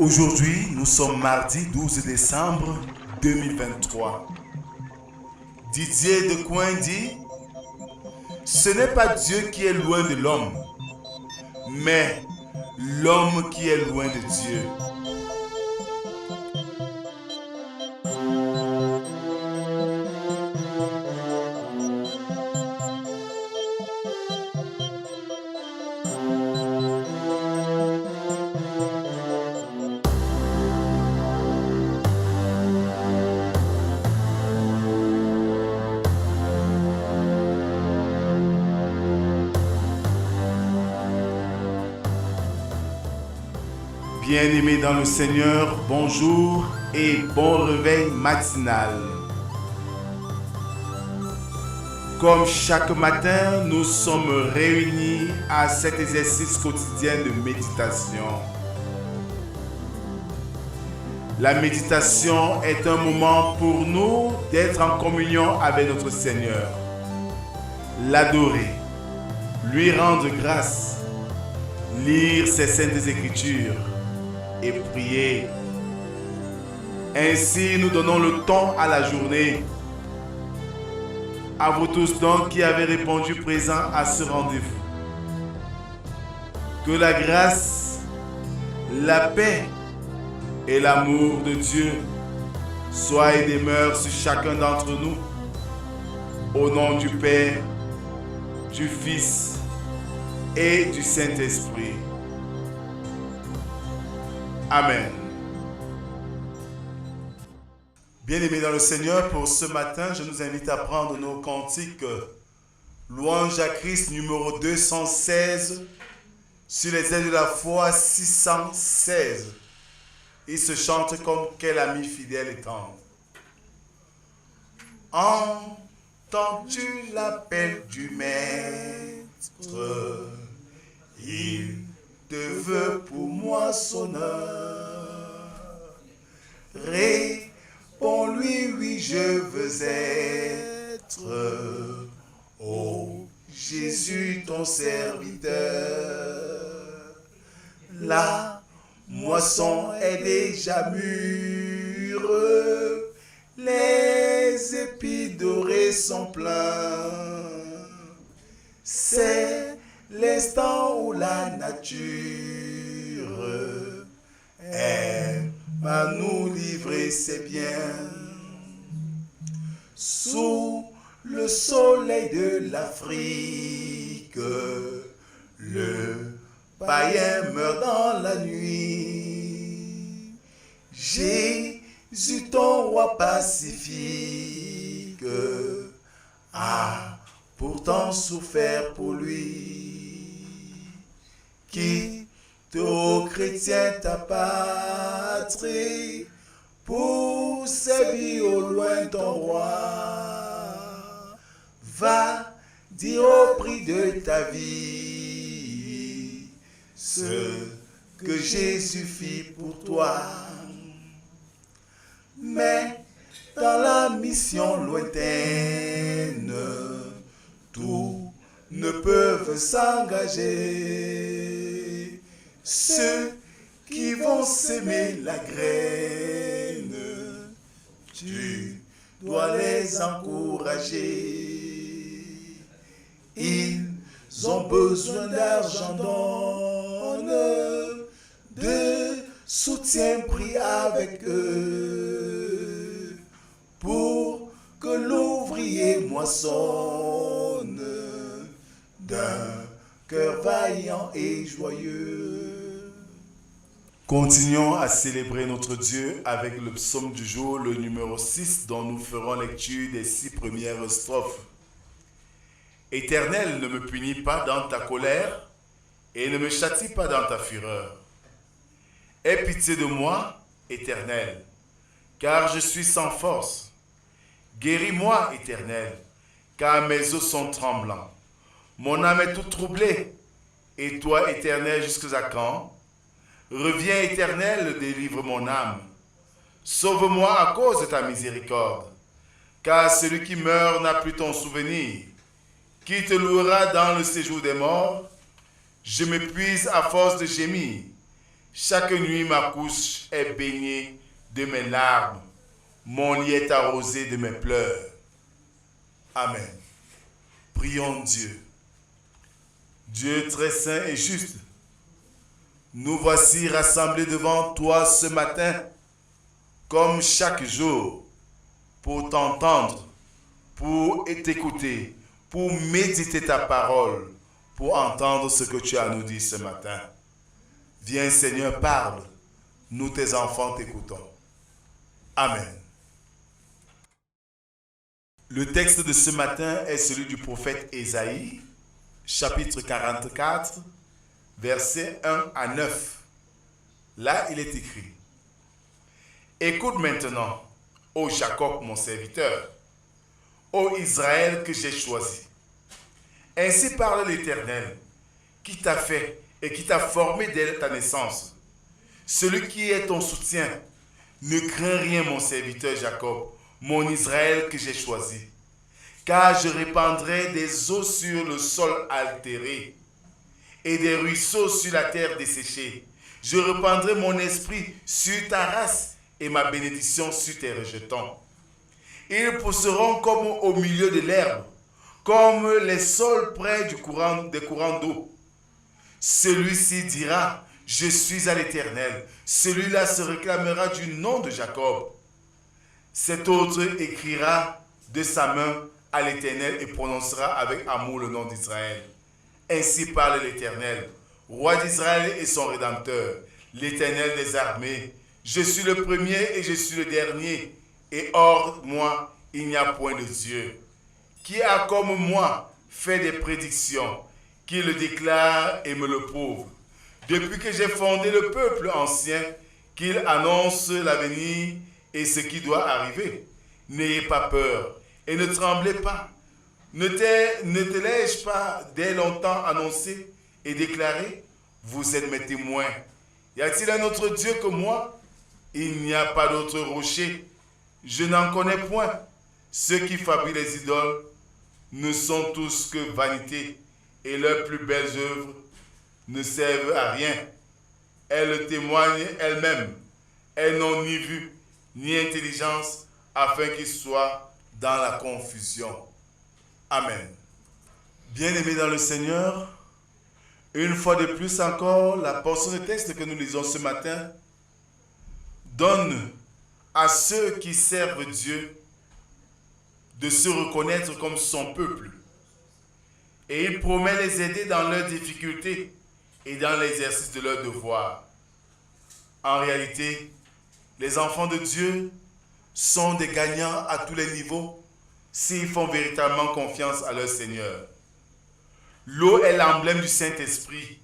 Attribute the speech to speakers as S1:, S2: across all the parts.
S1: Aujourd'hui, nous sommes mardi 12 décembre 2023. Didier Decoing dit: ce n'est pas Dieu qui est loin de l'homme, mais l'homme qui est loin de Dieu. Bien-aimés dans le Seigneur, bonjour et bon réveil matinal. Comme chaque matin, nous sommes réunis à cet exercice quotidien de méditation. La méditation est un moment pour nous d'être en communion avec notre Seigneur, l'adorer, lui rendre grâce, lire ses saintes écritures et prier. Ainsi, nous donnons le temps à la journée. À vous tous donc qui avez répondu présent à ce rendez-vous. Que la grâce, la paix et l'amour de Dieu soient et demeurent sur chacun d'entre nous. Au nom du Père, du Fils et du Saint-Esprit. Amen. Bien-aimés dans le Seigneur, pour ce matin, je nous invite à prendre nos cantiques Louange à Christ numéro 216 sur les ailes de la foi 616. Il se chante comme quel ami fidèle et tendre. Entends-tu l'appel du Maître? Il te veut pour moi sonneur. Réponds-lui, oui, je veux être, ô Jésus, ton serviteur. La moisson est déjà mûre, les épis dorés sont pleins. C'est l'instant où la nature aime à nous livrer ses biens. Sous le soleil de l'Afrique, le païen meurt dans la nuit. Jésus, ton roi pacifique, a pourtant souffert pour lui. Quitte aux chrétiens ta patrie pour servir au loin ton roi. Va dire au prix de ta vie ce que Jésus fit pour toi. Mais dans la mission lointaine, tous ne peuvent s'engager. Ceux qui vont s'aimer la graine, tu dois les encourager. Ils ont besoin d'argent, donne, de soutien, prie avec eux, pour que l'ouvrier moissonne d'un cœur vaillant et joyeux. Continuons à célébrer notre Dieu avec le psaume du jour, le numéro 6, dont nous ferons lecture des 6 premières strophes. Éternel, ne me punis pas dans ta colère et ne me châtie pas dans ta fureur. Aie pitié de moi, Éternel, car je suis sans force. Guéris-moi, Éternel, car mes os sont tremblants. Mon âme est toute troublée. Et toi, Éternel, jusqu'à quand? Reviens, Éternel, délivre mon âme. Sauve-moi à cause de ta miséricorde, car celui qui meurt n'a plus ton souvenir. Qui te louera dans le séjour des morts? Je m'épuise à force de gémir. Chaque nuit, ma couche est baignée de mes larmes. Mon lit est arrosé de mes pleurs. Amen. Prions Dieu. Dieu très saint et juste, nous voici rassemblés devant toi ce matin, comme chaque jour, pour t'entendre, pour t'écouter, pour méditer ta parole, pour entendre ce que tu as à nous dire ce matin. Viens Seigneur, parle. Nous tes enfants t'écoutons. Amen. Le texte de ce matin est celui du prophète Ésaïe, chapitre 44, versets 1 à 9. Là, il est écrit: Écoute maintenant, ô Jacob mon serviteur, ô Israël que j'ai choisi. Ainsi parle l'Éternel, qui t'a fait et qui t'a formé dès ta naissance. Celui qui est ton soutien. Ne crains rien, mon serviteur Jacob, mon Israël que j'ai choisi. Car je répandrai des eaux sur le sol altéré et des ruisseaux sur la terre desséchée. Je répandrai mon esprit sur ta race et ma bénédiction sur tes rejetons. Ils pousseront comme au milieu de l'herbe, comme les saules près des courants d'eau. Celui-ci dira: je suis à l'Éternel. Celui-là se réclamera du nom de Jacob. Cet autre écrira de sa main à l'Éternel et prononcera avec amour le nom d'Israël. Ainsi parle l'Éternel, roi d'Israël et son Rédempteur, l'Éternel des armées. Je suis le premier et je suis le dernier, et hors moi, il n'y a point de Dieu. Qui a comme moi fait des prédictions, qui le déclare et me le prouve. Depuis que j'ai fondé le peuple ancien, qu'il annonce l'avenir et ce qui doit arriver. N'ayez pas peur et ne tremblez pas. Ne te l'ai-je pas dès longtemps annoncé et déclaré? Vous êtes mes témoins. Y a-t-il un autre Dieu que moi? Il n'y a pas d'autre rocher. Je n'en connais point. Ceux qui fabriquent les idoles ne sont tous que vanité, et leurs plus belles œuvres ne servent à rien. Elles témoignent elles-mêmes. Elles n'ont ni vue, ni intelligence, afin qu'ils soient dans la confusion. Amen. Bien-aimés dans le Seigneur, une fois de plus encore, la portion de texte que nous lisons ce matin donne à ceux qui servent Dieu de se reconnaître comme son peuple. Et il promet les aider dans leurs difficultés et dans l'exercice de leurs devoirs. En réalité, les enfants de Dieu sont des gagnants à tous les niveaux s'ils font véritablement confiance à leur Seigneur. L'eau est l'emblème du Saint-Esprit.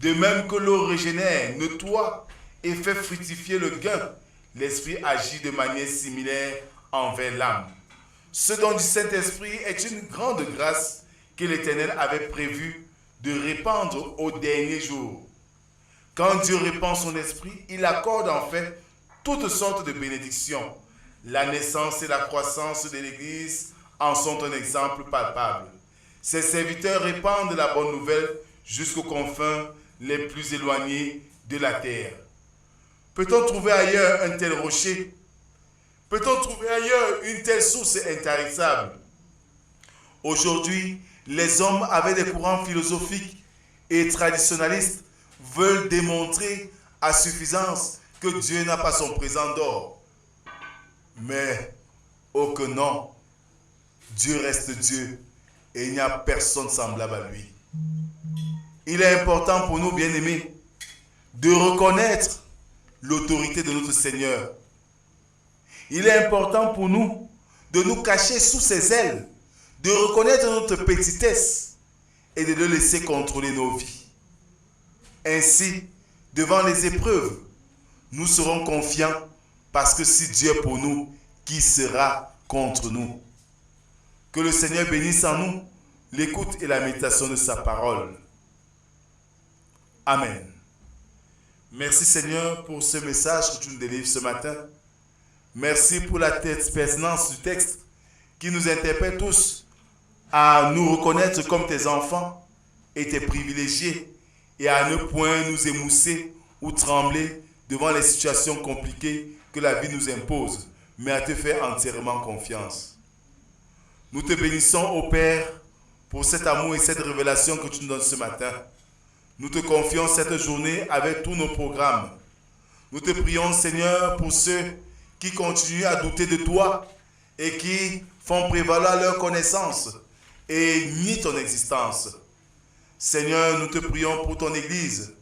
S1: De même que l'eau régénère, nettoie et fait fructifier le gain, l'Esprit agit de manière similaire envers l'âme. Ce don du Saint-Esprit est une grande grâce que l'Éternel avait prévu de répandre au dernier jour. Quand Dieu répand son esprit, il accorde en fait toutes sortes de bénédictions. La naissance et la croissance de l'Église en sont un exemple palpable. Ses serviteurs répandent la bonne nouvelle jusqu'aux confins les plus éloignés de la terre. Peut-on trouver ailleurs un tel rocher? Peut-on trouver ailleurs une telle source intarissable? Aujourd'hui, les hommes avec des courants philosophiques et traditionnalistes veulent démontrer à suffisance que Dieu n'a pas son présent d'or. Mais, oh que non, Dieu reste Dieu et il n'y a personne semblable à lui. Il est important pour nous, bien-aimés, de reconnaître l'autorité de notre Seigneur. Il est important pour nous de nous cacher sous ses ailes, de reconnaître notre petitesse et de le laisser contrôler nos vies. Ainsi, devant les épreuves, nous serons confiants parce que si Dieu est pour nous, qui sera contre nous? Que le Seigneur bénisse en nous l'écoute et la méditation de sa parole. Amen. Merci Seigneur pour ce message que tu nous délivres ce matin. Merci pour la pertinence du texte qui nous interpelle tous à nous reconnaître comme tes enfants et tes privilégiés et à ne point nous émousser ou trembler devant les situations compliquées que la vie nous impose, mais à te faire entièrement confiance. Nous te bénissons, ô Père, pour cet amour et cette révélation que tu nous donnes ce matin. Nous te confions cette journée avec tous nos programmes. Nous te prions, Seigneur, pour ceux qui continuent à douter de toi et qui font prévaloir leur connaissance et nient ton existence. Seigneur, nous te prions pour ton Église,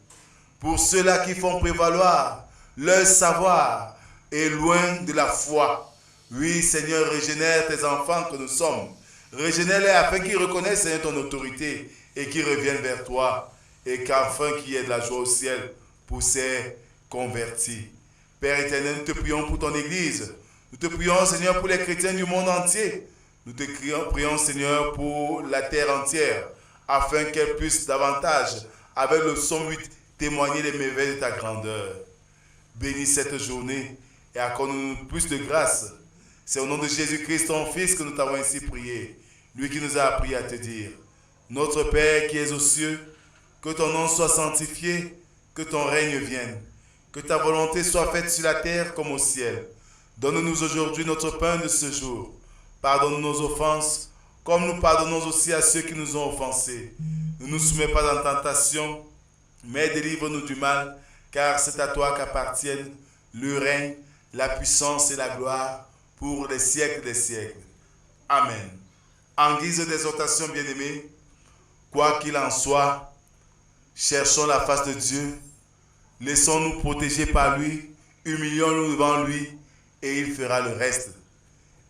S1: pour ceux-là qui font prévaloir leur savoir et loin de la foi. Oui, Seigneur, régénère tes enfants que nous sommes. Régénère-les afin qu'ils reconnaissent, Seigneur, ton autorité et qu'ils reviennent vers toi. Et qu'enfin qu'il y ait de la joie au ciel pour ces convertis. Père éternel, nous te prions pour ton Église. Nous te prions, Seigneur, pour les chrétiens du monde entier. Nous te prions, Seigneur, pour la terre entière, afin qu'elle puisse davantage, avec le psaume 8, témoigner les merveilles de ta grandeur. Bénis cette journée et accorde-nous plus de grâce. C'est au nom de Jésus-Christ, ton Fils, que nous t'avons ainsi prié. Lui qui nous a appris à te dire: Notre Père qui es aux cieux, que ton nom soit sanctifié, que ton règne vienne, que ta volonté soit faite sur la terre comme au ciel. Donne-nous aujourd'hui notre pain de ce jour. Pardonne nos offenses, comme nous pardonnons aussi à ceux qui nous ont offensés. Ne nous soumets pas en tentation, mais délivre-nous du mal, car c'est à toi qu'appartiennent le règne, la puissance et la gloire pour les siècles des siècles. Amen. En guise d'exhortation, bien-aimés, quoi qu'il en soit, cherchons la face de Dieu, laissons-nous protéger par lui, humilions-nous devant lui et il fera le reste.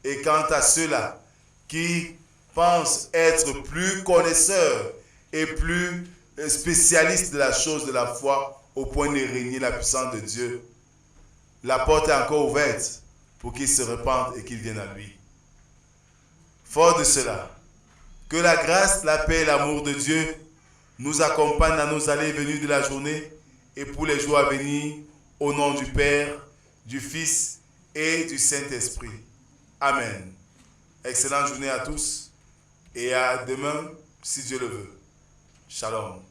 S1: Et quant à ceux-là qui pensent être plus connaisseurs et plus spécialistes de la chose de la foi au point de régner la puissance de Dieu, la porte est encore ouverte pour qu'ils se repentent et qu'ils viennent à lui. Fort de cela, que la grâce, la paix et l'amour de Dieu nous accompagnent dans nos allées et venues de la journée et pour les jours à venir, au nom du Père, du Fils et du Saint-Esprit. Amen. Excellente journée à tous et à demain, si Dieu le veut. Shalom.